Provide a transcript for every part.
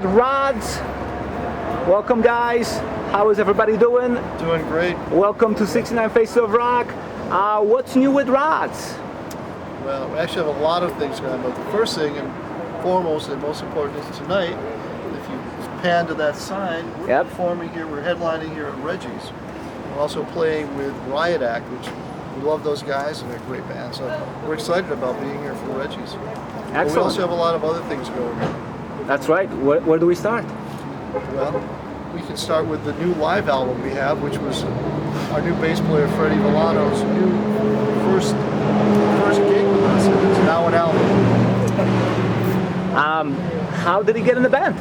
Rods, welcome guys. How is everybody doing? Doing great. Welcome to 69 Faces of Rock. What's new with Rods? Well, we actually have a lot of things going on, but the first thing and foremost and most important is tonight, if you pan to that sign, we're performing here, we're headlining here at Reggie's. We're also playing with Riot Act, which we love those guys and they're a great band, so we're excited about being here for Reggie's. But we also have a lot of other things going on. That's right. Where do we start? Well, we can start with the new live album we have, which was our new bass player Freddie Villano's new first gig with us, and it's now an album. How did he get in the band?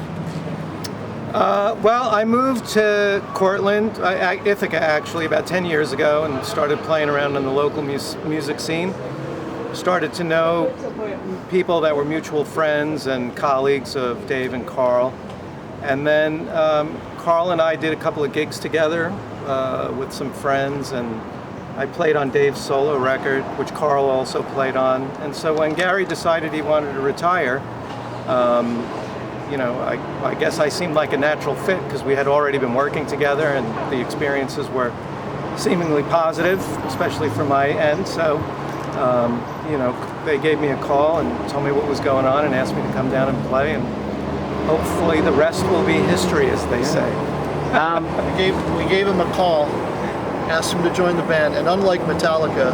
Well, I moved to Cortland, Ithaca actually, about 10 years ago and started playing around in the local music scene. Started to know people that were mutual friends and colleagues of Dave and Carl. And then Carl and I did a couple of gigs together with some friends, and I played on Dave's solo record, which Carl also played on. And so when Gary decided he wanted to retire, you know, I guess I seemed like a natural fit because we had already been working together and the experiences were seemingly positive, especially from my end. So, you know, they gave me a call and told me what was going on and asked me to come down and play, and hopefully the rest will be history, as they say. We gave him a call, asked him to join the band, and unlike Metallica,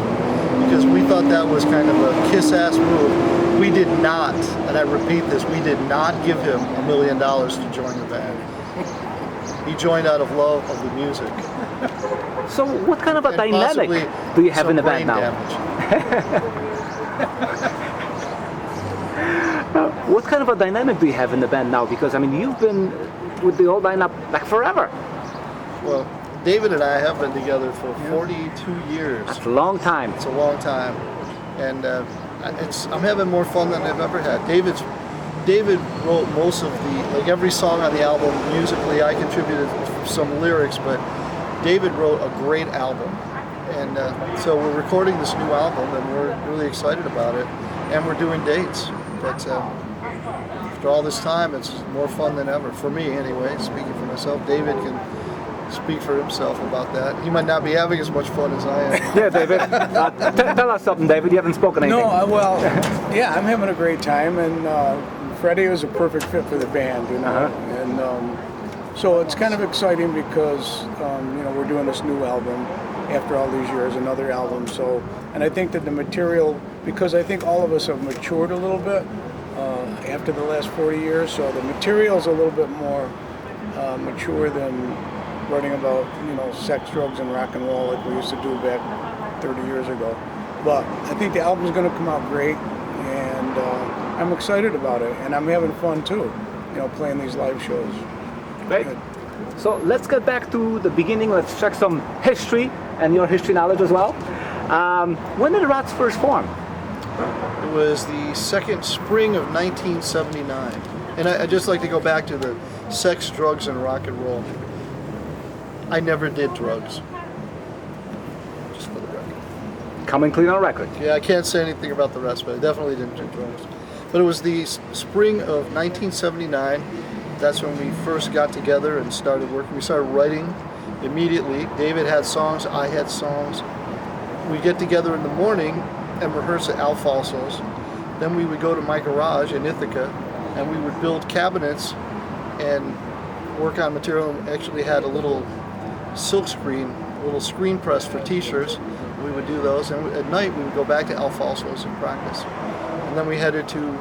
because we thought that was kind of a kiss-ass move, we did not, and I repeat this, we did not give him $1 million to join the band. He joined out of love of the music. So what kind of a dynamic do you have in the band now? What kind of a dynamic do you have in the band now? Because I mean, you've been with the old lineup like forever. Well, David and I have been together for 42 years. That's a long time. It's a long time, and I'm having more fun than I've ever had. David wrote most of like every song on the album musically. I contributed some lyrics, but David wrote a great album, and so we're recording this new album, and we're really excited about it, and we're doing dates. But after all this time, it's more fun than ever, for me anyway, speaking for myself. David can speak for himself about that. He might not be having as much fun as I am. Yeah, David. Tell us something, David. You haven't spoken anything. No, well, yeah, I'm having a great time, and Freddie was a perfect fit for the band, you know. And so it's kind of exciting because you know, we're doing this new album after all these years, another album. So, and I think that the material, because I think all of us have matured a little bit after the last 40 years, so the material's a little bit more mature than writing about, you know, sex, drugs, and rock and roll like we used to do back 30 years ago. But I think the album's going to come out great, and I'm excited about it, and I'm having fun too, you know, playing these live shows. Great. So let's get back to the beginning. Let's check some history and your history knowledge as well. When did the Rods first form? It was the second spring of 1979. And I'd just like to go back to the sex, drugs, and rock and roll. I never did drugs. Just for the record. Coming clean on record. Yeah, I can't say anything about the rest, but I definitely didn't do drugs. But it was the spring of 1979. That's when we first got together and started working. We started writing immediately. David had songs, I had songs. We get together in the morning and rehearse at Alfonso's. Then we would go to my garage in Ithaca and we would build cabinets and work on material. Actually had a little silk screen, a little screen press for t-shirts. We would do those, and at night we would go back to Alfonso's and practice. And then we headed to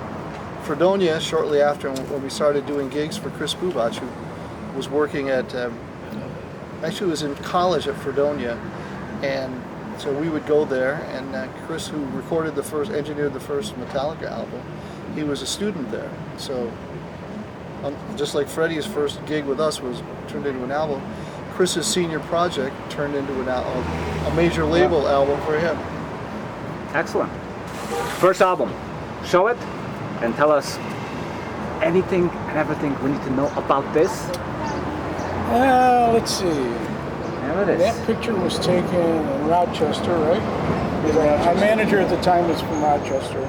Fredonia shortly after, when we started doing gigs for Chris Bubach, who was working at, actually was in college at Fredonia, and so we would go there, and Chris, who engineered the first Metallica album, he was a student there. So just like Freddie's first gig with us was turned into an album, Chris's senior project turned into a major label album for him. Excellent. First album. Show it and tell us anything and everything we need to know about this. Let's see. There it is. That picture was taken in Rochester, right? Our manager at the time was from Rochester.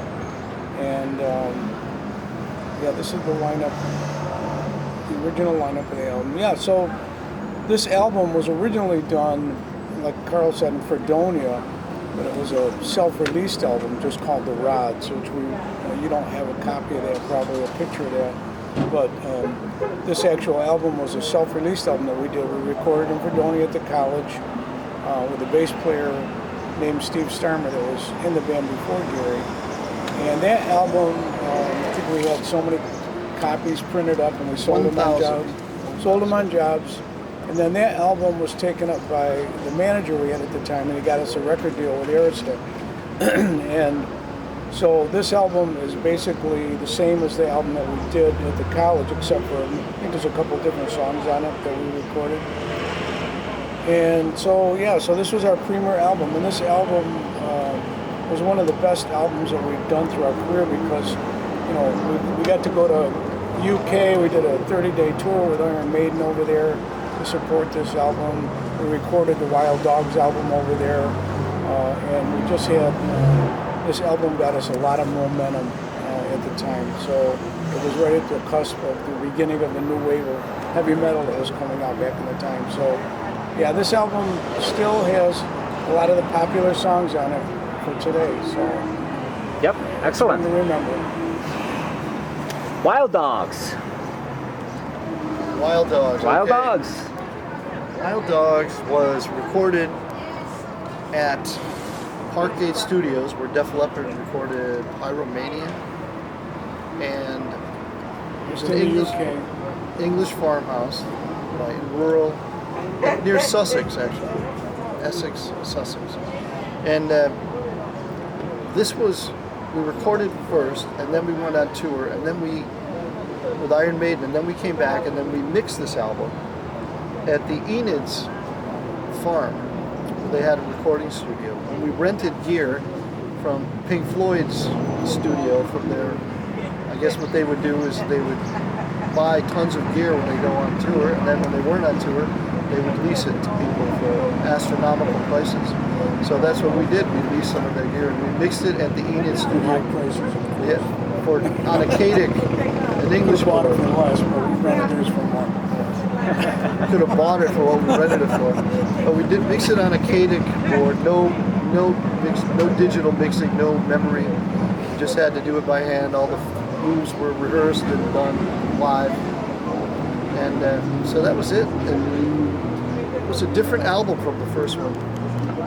And yeah, this is the lineup original lineup of the album. Yeah, so this album was originally done, like Carl said, in Fredonia, but it was a self-released album just called The Rods, which you don't have a copy of that, probably a picture of that. But this actual album was a self-released album that we did. We recorded in Fredonia at the college with a bass player named Steve Starmer that was in the band before Gary. And that album, I think we had so many copies printed up, and we sold them on jobs. Sold them on jobs. And then that album was taken up by the manager we had at the time, and he got us a record deal with Arista. And so this album is basically the same as the album that we did at the college, except for, I think there's a couple different songs on it that we recorded. And so, yeah, so this was our premier album, and this album was one of the best albums that we've done through our career because, you know, we got to go to UK, we did a 30-day tour with Iron Maiden over there to support this album. We recorded the Wild Dogs album over there, and we just had, this album got us a lot of momentum at the time, so it was right at the cusp of the beginning of the new wave of heavy metal that was coming out back in the time. So yeah, this album still has a lot of the popular songs on it for today, so Yep, excellent. to remember. Wild Dogs. Wild Dogs. Wild okay. Dogs. Wild Dogs was recorded at Parkgate Studios, where Def Leppard recorded Pyromania, and it was It's an in the English, UK. English farmhouse, right, in rural, near Sussex actually, Essex, Sussex, and this was, we recorded first, and then we went on tour, and then we, with Iron Maiden, and then we came back, and then we mixed this album at the Enid's farm. They had a recording studio, and we rented gear from Pink Floyd's studio from their, I guess what they would do is they would buy tons of gear when they go on tour, and then when they weren't on tour, they would lease it to people for astronomical prices. So that's what we did. We leased some of their gear, and we mixed it at the Enid High studio. prices. Yeah, for on a Katic, an English Bought it board. for less, but we rented theirs for more. Could have bought it for what we rented it for, but we did mix it on a Katic board. No digital mixing, no memory. We just had to do it by hand. All the moves were rehearsed and done live, and so that was it. And it was a different album from the first one,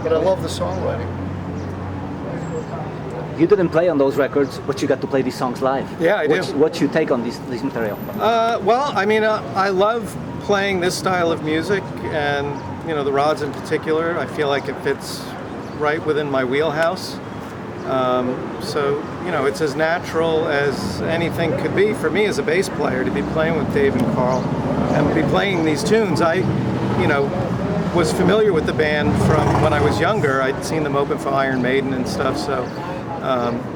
but I love the songwriting. You didn't play on those records, but you got to play these songs live. Yeah, I do. What's your take on this material? Well, I mean, I love playing this style of music, and you know, the Rods in particular. I feel like it fits right within my wheelhouse. So you know, it's as natural as anything could be for me as a bass player to be playing with Dave and Carl and be playing these tunes. I, you know, was familiar with the band from when I was younger. I'd seen them open for Iron Maiden and stuff, so.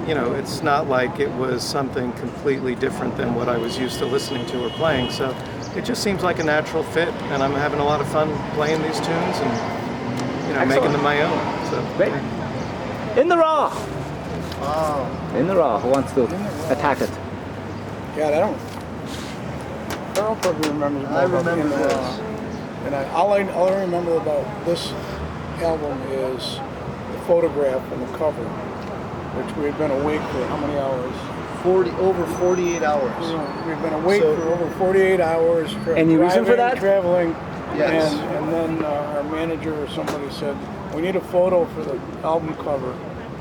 You know, it's not like it was something completely different than what I was used to listening to or playing. So it just seems like a natural fit, and I'm having a lot of fun playing these tunes and, you know, making them my own. So Great. In the Raw. Wow. In the Raw. Who wants to attack it? Yeah, I don't. Carl probably remembers more I about remember the, this. And all I remember about this album is the photograph and the cover, which we had been awake for how many hours? Over 48 hours. We've been awake So- for over 48 hours. Any reason for that? Traveling. Yes. And then our manager or somebody said, we need a photo for the album cover.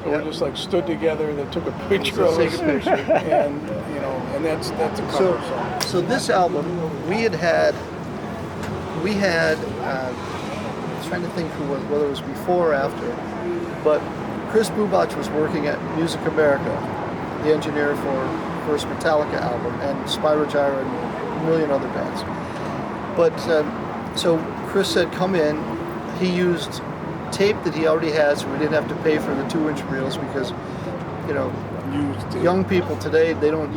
So Yep. we just like stood together, they took a picture Let's of take us. a picture. And, you know, and that's a cover So, song. so this album, we had, I'm trying to think whether it was before or after, but Chris Bubach was working at Music America, the engineer for first Metallica album, and Spyro Gyra and a million other bands. But, so Chris said, come in. He used tape that he already had, so we didn't have to pay for the 2-inch reels because, you know, young people today, they don't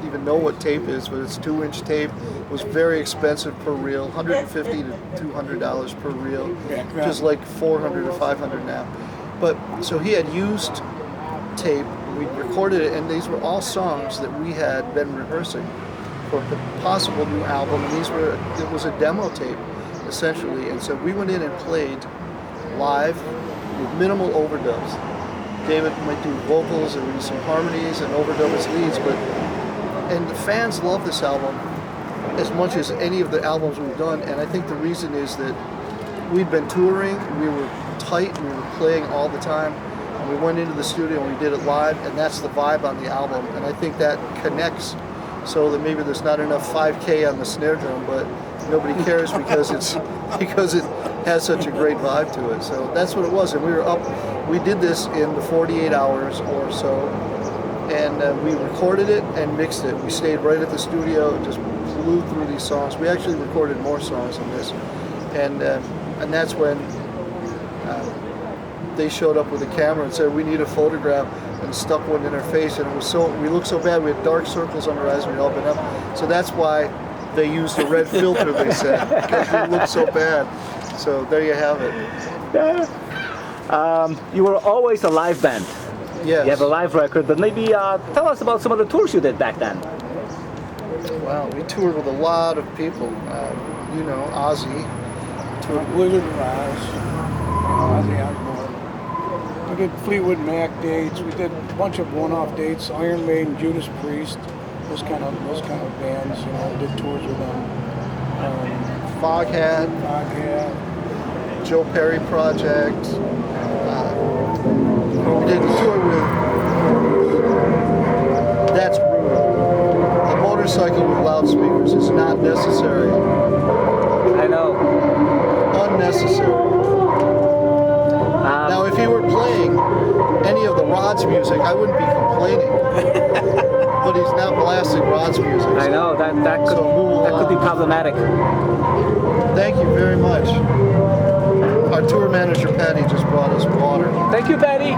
even know what tape is, but it's 2-inch tape. It was very expensive per reel, $150 to $200 per reel, which is like $400 or $500 now. But so he had used tape, we recorded it, and these were all songs that we had been rehearsing record the possible new album, and it was a demo tape, essentially. And so we went in and played live with minimal overdubs. David might do vocals and some harmonies and overdub his leads, and the fans love this album as much as any of the albums we've done. And I think the reason is that we'd been touring, we were tight, we were playing all the time, and we went into the studio and we did it live, and that's the vibe on the album. And I think that connects, so that maybe there's not enough 5K on the snare drum, but nobody cares because it has such a great vibe to it. So that's what it was. And we did this in the 48 hours or so, and we recorded it and mixed it. We stayed right at the studio and just blew through these songs. We actually recorded more songs than this, and that's when they showed up with a camera and said, "We need a photograph," and stuck one in our face, and we looked so bad. We had dark circles under our eyes. We'd all been up. So that's why they used a red filter, they said, because we looked so bad. So there you have it. You were always a live band. Yes. You have a live record, but maybe tell us about some of the tours you did back then. Well, we toured with a lot of people. Ozzy. Blizzard Rise, Ozzy Osbourne. We did Fleetwood Mac dates. We did a bunch of one-off dates. Iron Maiden, Judas Priest, those kind of bands. We did tours with them. Foghat, Joe Perry Project. We did a tour with That's Rude. A motorcycle with loudspeakers is not necessary. I know. Unnecessary. Now, if he were playing any of the Rod's music, I wouldn't be complaining. But he's not blasting Rod's music. I know that could be problematic. Thank you very much. Our tour manager Patty just brought us water. Thank you, Patty.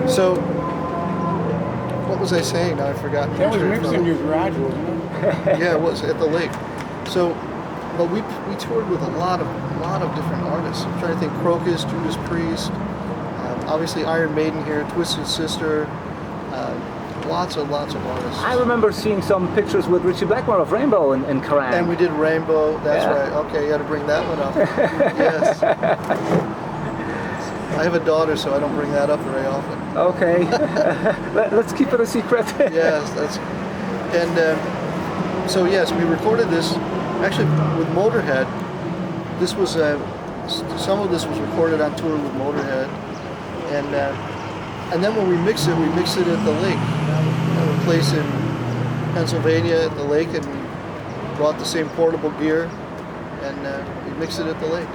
So, what was I saying? Now I forgot. That was mixed in your garage, wasn't it? Yeah, it was at the lake. So, but we toured with a lot of different artists. I'm trying to think: Crocus, Judas Priest, obviously Iron Maiden here, Twisted Sister, lots of artists. I remember seeing some pictures with Richie Blackmore of Rainbow in Kerrang. And we did Rainbow. That's right. Okay, you got to bring that one up. Yes. I have a daughter, so I don't bring that up very often. Okay. Let's keep it a secret. Yes, so yes, we recorded this actually with Motorhead. This was some of this was recorded on tour with Motorhead, and then when we mixed it at the lake, a place in Pennsylvania at the lake, and we brought the same portable gear, and we mixed it at the lake.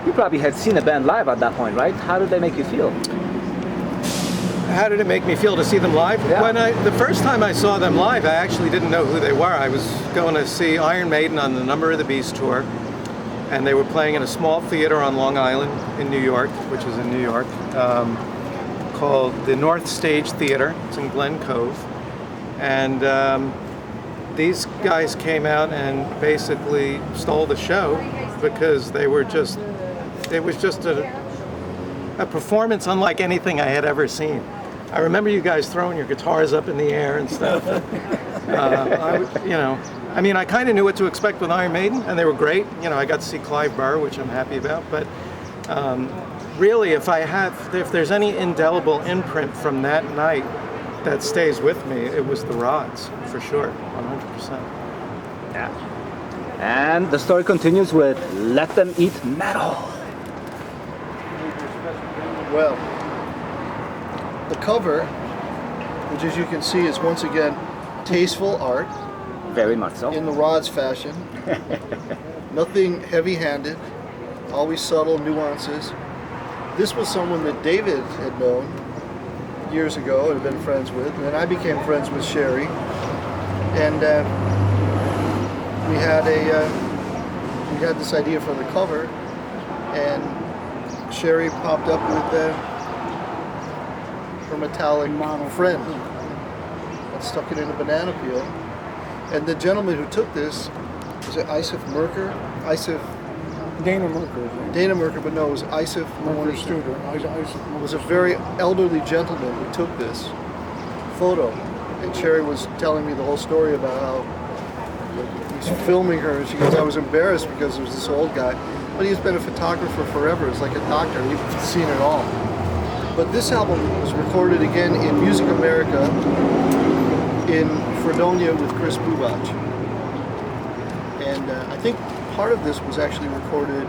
You probably had seen a band live at that point, right? How did they make you feel? How did it make me feel to see them live? Yeah. The first time I saw them live, I actually didn't know who they were. I was going to see Iron Maiden on the Number of the Beast tour, and they were playing in a small theater on Long Island in New York, which is in New York, called the North Stage Theater. It's in Glen Cove. And these guys came out and basically stole the show because it was just a performance unlike anything I had ever seen. I remember you guys throwing your guitars up in the air and stuff. I kind of knew what to expect with Iron Maiden, and they were great. I got to see Clive Burr, which I'm happy about. But really, if there's any indelible imprint from that night that stays with me, it was the Rods, for sure, 100%. Yeah. And the story continues with Let Them Eat Metal. Well, the cover, which as you can see is once again tasteful art. Very much so. In the Rods fashion. Nothing heavy-handed, always subtle nuances. This was someone that David had known years ago and had been friends with, and then I became friends with Sherry. And we had this idea for the cover, and Sherry popped up with her metallic friend and stuck it in a banana peel. And the gentleman who took this, was it Isaac Merker? Dana Merker. Dana Merker, but no, it was Isaac Merker Studer. It was a very elderly gentleman who took this photo. And Sherry was telling me the whole story about how he's filming her, and she goes, I was embarrassed because there was this old guy. But he's been a photographer forever. It's like a doctor. He's seen it all. But this album was recorded again in Music America in Fredonia with Chris Bubach. And I think part of this was actually recorded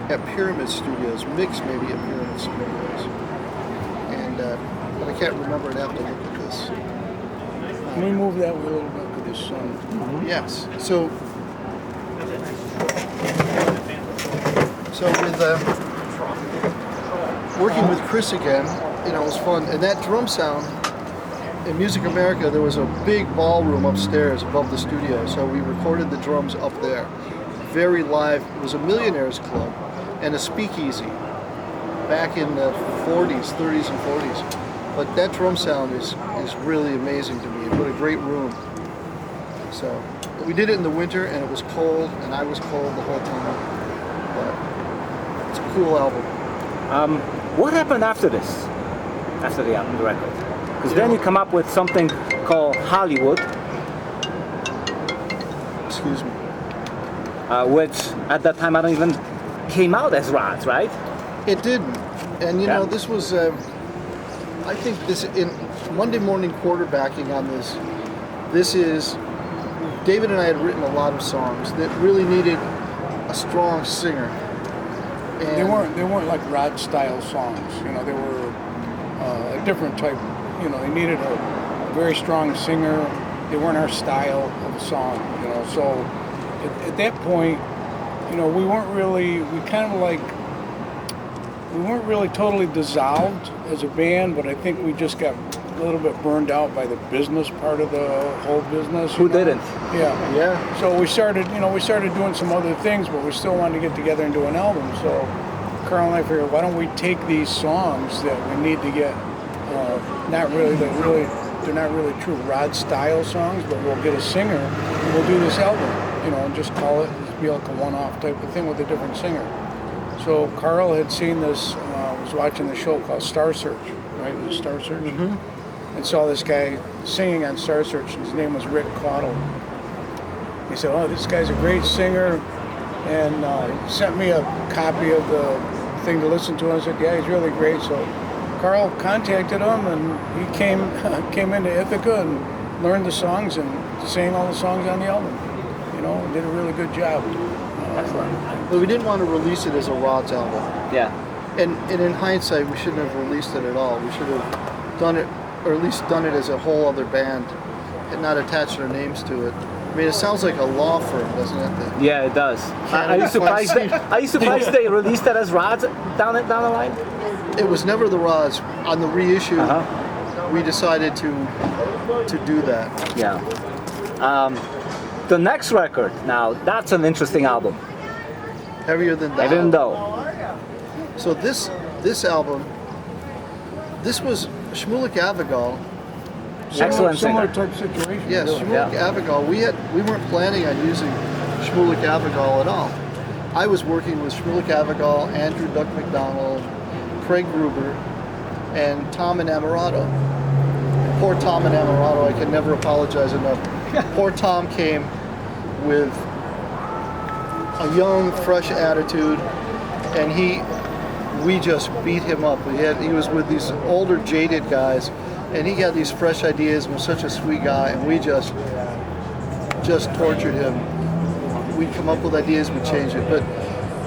at Pyramid Studios, mixed maybe at Pyramid Studios. And but I can't remember. I'd have to look at this. Can we move that way a little bit with the sun? Yes. So with working with Chris again, it was fun. And that drum sound in Music America, there was a big ballroom upstairs above the studio, so we recorded the drums up there. Very live. It was a millionaires club and a speakeasy back in the 40s, 30s and 40s. But that drum sound is really amazing to me. What a great room. So we did it in the winter, and it was cold, and I was cold the whole time. But it's a cool album. What happened after this? After the album, the record? Because then you come up with something called Hollywood. Excuse me. Which at that time I don't even came out as Rods, right? It didn't. And this was, I think this, in Monday morning quarterbacking on this is, David and I had written a lot of songs that really needed a strong singer. And They weren't like Rod style songs. They were a different type. They needed a very strong singer. They weren't our style of song. So at that point, we weren't really totally dissolved as a band, but I think we just got a little bit burned out by the business part of the whole business. Who didn't? Yeah. So we started doing some other things, but we still wanted to get together and do an album. So Carl and I figured, why don't we take these songs that we need to get, they're not really true Rod style songs, but we'll get a singer and we'll do this album, and just call it, be like a one-off type of thing with a different singer. So Carl had seen this, was watching the show called Star Search, right? It was Star Search. Mm-hmm. And saw this guy singing on Star Search, and his name was Rick Caudle. He said, oh, this guy's a great singer, and he sent me a copy of the thing to listen to, and I said, yeah, he's really great. So Carl contacted him, and he came into Ithaca and learned the songs and sang all the songs on the album, and did a really good job. Excellent. But we didn't want to release it as a Rods album. Yeah. And in hindsight, we shouldn't have released it at all. We should have done it, or at least done it as a whole other band and not attached our names to it. I mean, it sounds like a law firm, doesn't it? Yeah, it does. Are you surprised they released that as Rods down the line? It was never the Rods. On the reissue, we decided to do that. Yeah. The next record, now, that's an interesting album. Heavier Than Thou. Even though. So this album, this was Shmulik Avigal. Excellent Similar singer. type situation. Yes, really. Shmulik Avigal. We weren't planning on using Shmulik Avigal at all. I was working with Shmulik Avigal, Andrew Duck McDonald, Craig Gruber, and Tom Inamorato. Poor Tom Inamorato, I can never apologize enough. Poor Tom came with a young, fresh attitude, and we just beat him up. He was with these older, jaded guys, and he got these fresh ideas and was such a sweet guy, and we just tortured him. We'd come up with ideas, we'd change it. But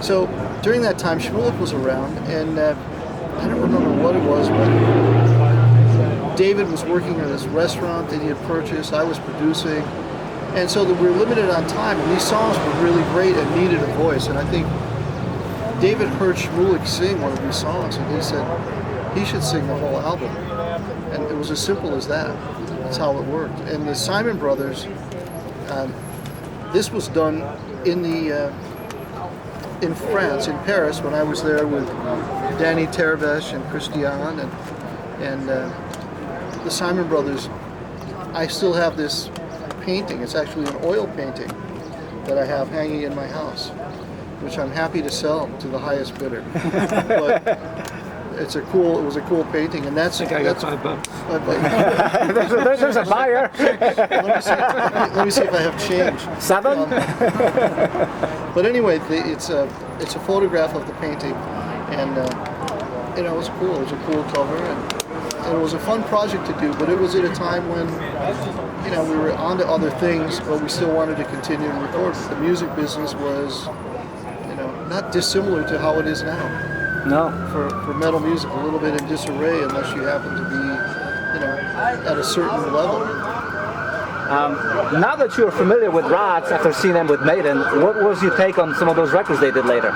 so during that time, Shmulik was around, and I don't remember what it was, but David was working at this restaurant that he had purchased. I was producing, and so we were limited on time. And these songs were really great and needed a voice. And I think David heard Shmulik sing one of these songs, and he said he should sing the whole album. And it was as simple as that. That's how it worked. And the Simon Brothers, this was done in France, in Paris, when I was there with Danny Tervesh and Christian and the Simon Brothers. I still have this painting. It's actually an oil painting that I have hanging in my house, which I'm happy to sell to the highest bidder. But It was a cool painting, and that's. I think I got $5. There's a buyer. Let me see if I have change. 7? But anyway, it's a photograph of the painting, and it was cool. It was a cool cover, and it was a fun project to do. But it was at a time when we were onto other things, but we still wanted to continue to record. The music business was not dissimilar to how it is now. No. For metal music, a little bit in disarray unless you happen to be, at a certain level. Now that you're familiar with Rods after seeing them with Maiden, what was your take on some of those records they did later?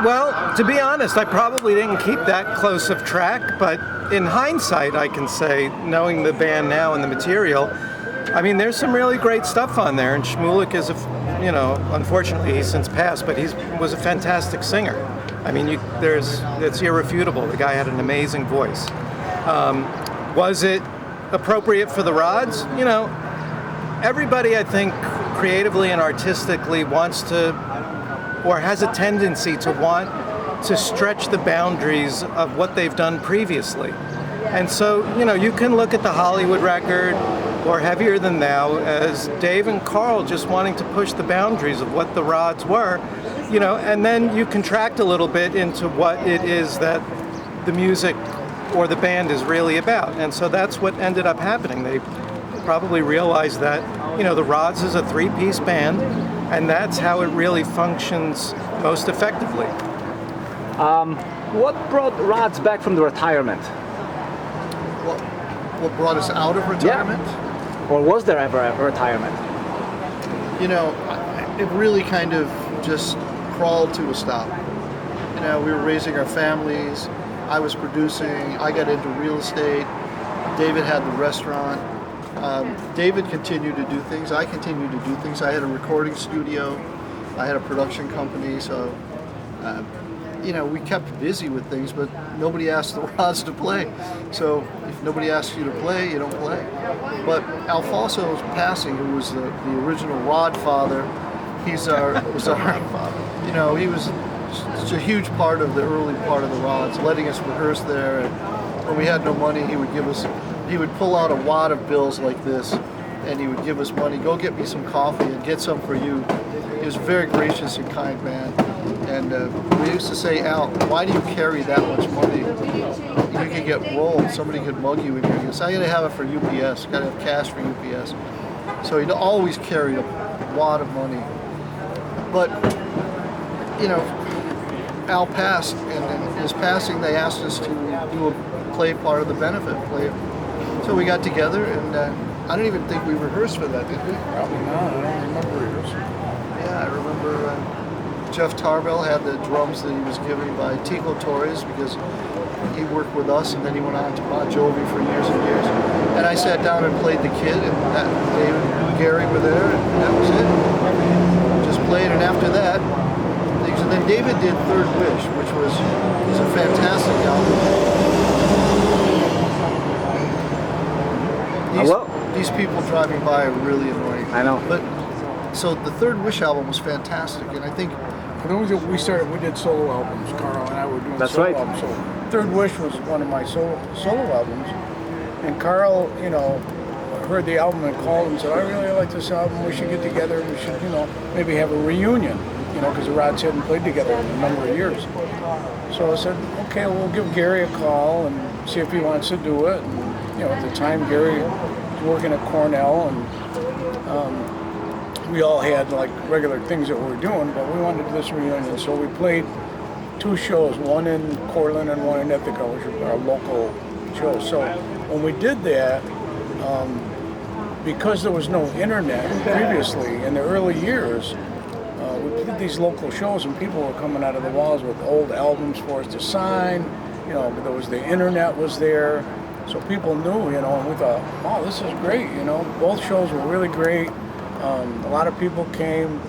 Well, to be honest, I probably didn't keep that close of track, but in hindsight, I can say, knowing the band now and the material, I mean, there's some really great stuff on there, and Shmulik is unfortunately he's since passed, but he was a fantastic singer. I mean, it's irrefutable. The guy had an amazing voice. Was it appropriate for the Rods? Everybody, I think, creatively and artistically wants to, or has a tendency to want to stretch the boundaries of what they've done previously. And so, you can look at the Hollywood record or Heavier Than Thou as Dave and Carl just wanting to push the boundaries of what the Rods were, and then you contract a little bit into what it is that the music or the band is really about. And so that's what ended up happening. They probably realized that, the Rods is a 3-piece band, and that's how it really functions most effectively. What brought Rods back from the retirement? What brought us out of retirement? Yeah. Or was there ever a retirement? It really kind of just crawled to a stop. We were raising our families. I was producing. I got into real estate. David had the restaurant. David continued to do things. I continued to do things. I had a recording studio. I had a production company. So, we kept busy with things, but nobody asked the Rods to play. So if nobody asks you to play, you don't play. But Alfonso's passing, who was the original Rod father, was our he was such a huge part of the early part of the Rods, letting us rehearse there. And when we had no money, he would pull out a wad of bills like this, and he would give us money. Go get me some coffee and get some for you. He was a very gracious and kind man. And we used to say, Al, why do you carry that much money? You could get rolled. Somebody could mug you in here. He goes, I got to have it for UPS. Got to have cash for UPS. So he'd always carry a wad of money. But, Al passed, and in his passing, they asked us to play part of the benefit. So we got together, and I don't even think we rehearsed for that, did we? Probably not. I don't remember rehearsing. Yeah, I remember Jeff Tarbell had the drums that he was given by Tico Torres because he worked with us, and then he went on to Bon Jovi for years and years. And I sat down and played the kid, and David and Gary were there, and that was it. Just played, and after that, and then David did Third Wish, which was a fantastic album. These people driving by are really annoying. I know. But so the Third Wish album was fantastic, and I think we did solo albums. Carl and I were doing That's solo right. albums. So Third Wish was one of my solo albums, and Carl, heard the album and called and said, I really like this album. We should get together. We should, maybe have a reunion. Because the Rods hadn't played together in a number of years. So I said, okay, we'll give Gary a call and see if he wants to do it. And, at the time, Gary was working at Cornell, and we all had regular things that we were doing, but we wanted this reunion. So we played 2 shows, one in Cortland and one in Ithaca, which were our local shows. So when we did that, because there was no internet previously in the early years, we did these local shows, and people were coming out of the walls with old albums for us to sign. There was the internet was there, so people knew. And we thought, wow, this is great. Both shows were really great. A lot of people came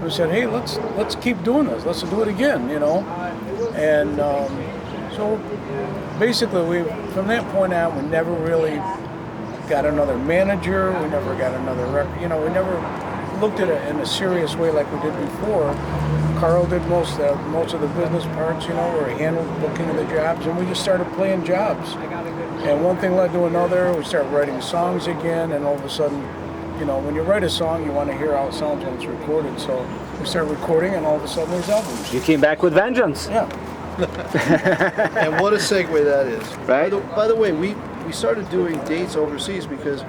and said, hey, let's keep doing this. Let's do it again. And so basically, from that point on, we never really got another manager. We never got another record. We never looked at it in a serious way like we did before. Carl did most of the business parts, or he handled the booking of the jobs, and we just started playing jobs. And one thing led to another. We started writing songs again, and all of a sudden, when you write a song, you want to hear how it sounds when it's recorded. So we started recording, and all of a sudden there's albums. You came back with vengeance. Yeah. And what a segue that is. Right. By the way, we started doing dates overseas because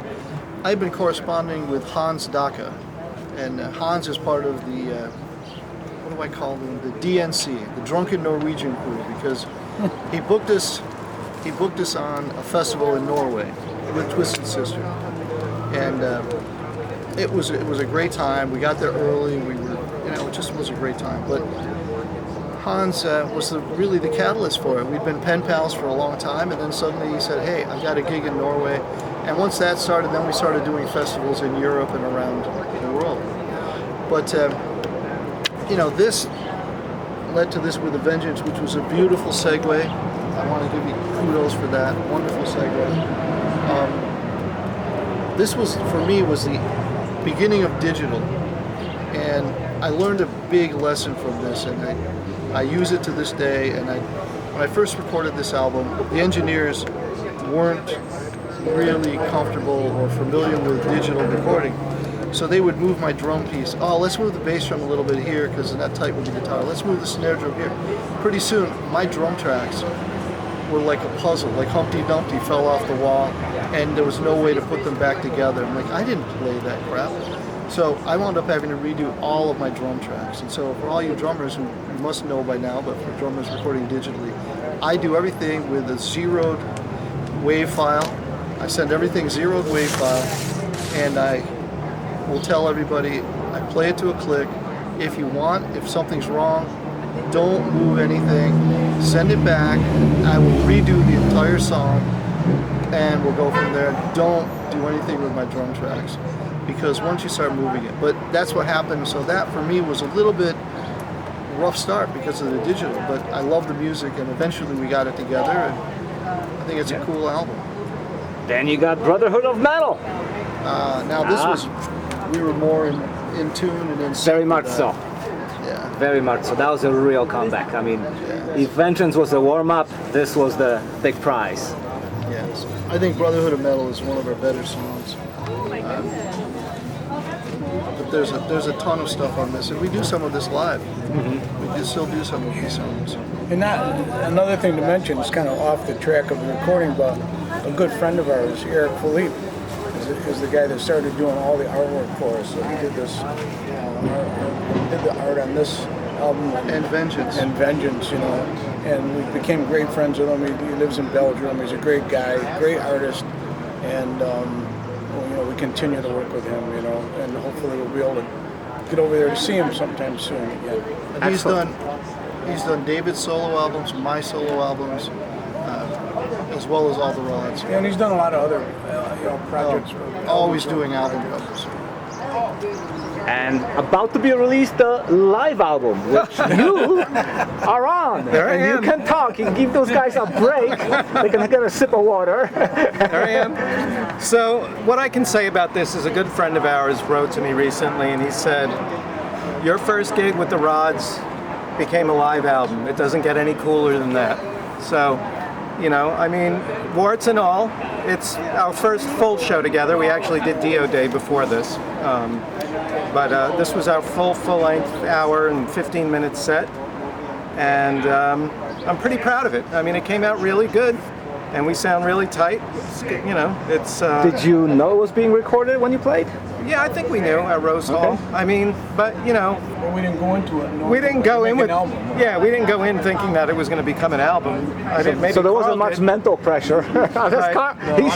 I've been corresponding with Hans Daka, and Hans is part of the what do I call them? The DNC, the Drunken Norwegian Crew, because he booked us on a festival in Norway with Twisted Sister, and it was a great time. We got there early. We were, it just was a great time. But Hans was really the catalyst for it. We'd been pen pals for a long time, and then suddenly he said, "Hey, I got a gig in Norway." And once that started, then we started doing festivals in Europe and around the world. But this led to this with a vengeance, which was a beautiful segue. I want to give you kudos for that. Wonderful segue. This was, for me, was the beginning of digital, and I learned a big lesson from this, and I use it to this day. And when I first recorded this album, the engineers weren't really comfortable or familiar with digital recording. So they would move my drum piece. Oh, let's move the bass drum a little bit here because it's not tight with the guitar. Let's move the snare drum here. Pretty soon, my drum tracks were like a puzzle, like Humpty Dumpty fell off the wall, and there was no way to put them back together. I'm like, I didn't play that crap. So I wound up having to redo all of my drum tracks. And so for all you drummers who you must know by now, but for drummers recording digitally, I do everything with a zeroed wave file. I send everything zeroed wave file, and I will tell everybody, I play it to a click. If you want, if something's wrong, don't move anything, send it back. I will redo the entire song, and we'll go from there. Don't do anything with my drum tracks, because once you start moving it. But that's what happened. So that for me was a little bit rough start because of the digital, but I love the music, and eventually we got it together, and I think it's a cool album. Then you got Brotherhood of Metal. Now this was, we were more in tune and in sync. Very much so. Yeah. Very much so. That was a real comeback. I mean, if Vengeance was a warm-up, this was the big prize. Yes. I think Brotherhood of Metal is one of our better songs. But there's a ton of stuff on this, and we do some of this live. Mm-hmm. We still do some of these songs. And another thing to mention, is kind of off the track of the recording, but a good friend of ours, Eric Philippe, is the guy that started doing all the artwork for us. So he did this, did the art on this album and Vengeance. And Vengeance, and we became great friends with him. He lives in Belgium. He's a great guy, great artist, and we continue to work with him, and hopefully we'll be able to get over there to see him sometime soon again. And he's done David's solo albums, my solo albums, as well as all the rods. Yeah, and he's done a lot of other projects. Always doing album covers. And about to be released a live album, which you are on. There I am. You can talk. You can give those guys a break. They can get a sip of water. There I am. So what I can say about this is a good friend of ours wrote to me recently, and he said, your first gig with the Rods became a live album. It doesn't get any cooler than that. So, warts and all, it's our first full show together. We actually did Dio Day before this. But this was our full-length hour and 15-minute set. And I'm pretty proud of it. I mean, it came out really good. And we sound really tight. It's Did you know it was being recorded when you played? Yeah, I think we knew at Rose Hall. I mean, but But we didn't go into it. we didn't go in with. An album. Yeah, we didn't go in thinking that it was going to become an album. Maybe So there wasn't Carl much did. mental pressure.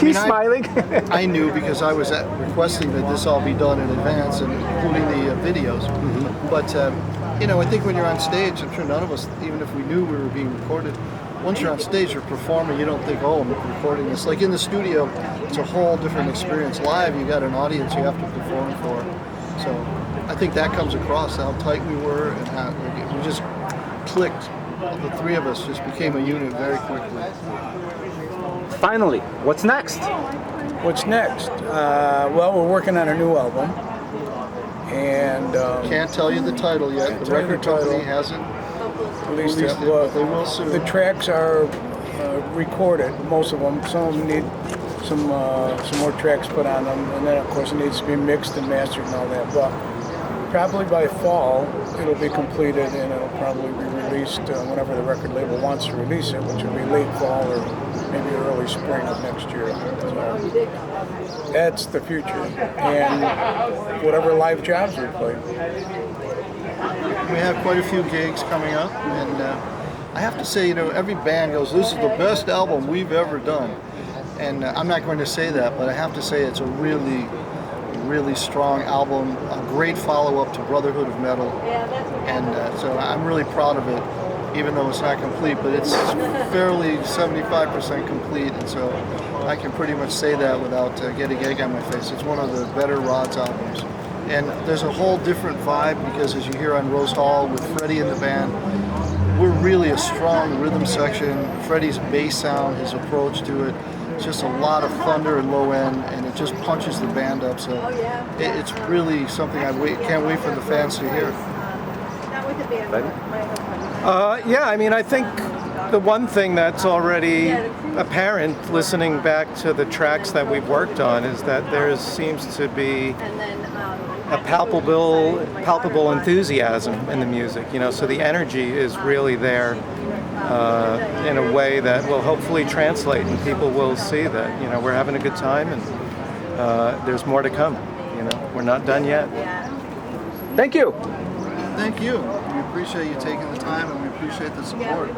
He's smiling. I knew because I was requesting that this all be done in advance, and including the videos. Mm-hmm. But I think when you're on stage, I'm sure none of us, even if we knew we were being recorded, once you're on stage, you're performing, you don't think, oh, I'm recording this. Like in the studio, it's a whole different experience. Live, you got an audience you have to perform for. So I think that comes across, how tight we were, and how we just clicked. The three of us just became a unit very quickly. Finally, what's next? What's next? Well, we're working on a new album. and Can't tell you the title yet. Can't The tell you the record company title. hasn't released released it, it, but they will soon. the tracks are recorded, most of them. Some of them need some more tracks put on them, and then of course it needs to be mixed and mastered and all that. But probably by fall it'll be completed, and it'll probably be released whenever the record label wants to release it, which will be late fall or maybe early spring of next year. So that's the future, and whatever live jobs we play. We have quite a few gigs coming up, and I have to say, you know, every band goes, "This is the best album we've ever done," and I'm not going to say that, but I have to say it's a really, really strong album, a great follow-up to Brotherhood of Metal, and so I'm really proud of it, even though it's not complete, but it's fairly 75% complete, and so I can pretty much say that without getting egg on my face. It's one of the better Rod's albums. And there's a whole different vibe because, as you hear on Rose Hall with Freddie in the band, we're really a strong rhythm section. Freddie's bass sound, his approach to it, it's just a lot of thunder and low end, and it just punches the band up. So it's really something can't wait for the fans to hear. Yeah, I mean, I think the one thing that's already apparent listening back to the tracks that we've worked on is that there seems to be a palpable enthusiasm in the music, you know, so the energy is really there in a way that will hopefully translate, and people will see that, you know, we're having a good time, and there's more to come, you know, we're not done yet. Thank you. Thank you. We appreciate you taking the time, and we appreciate the support.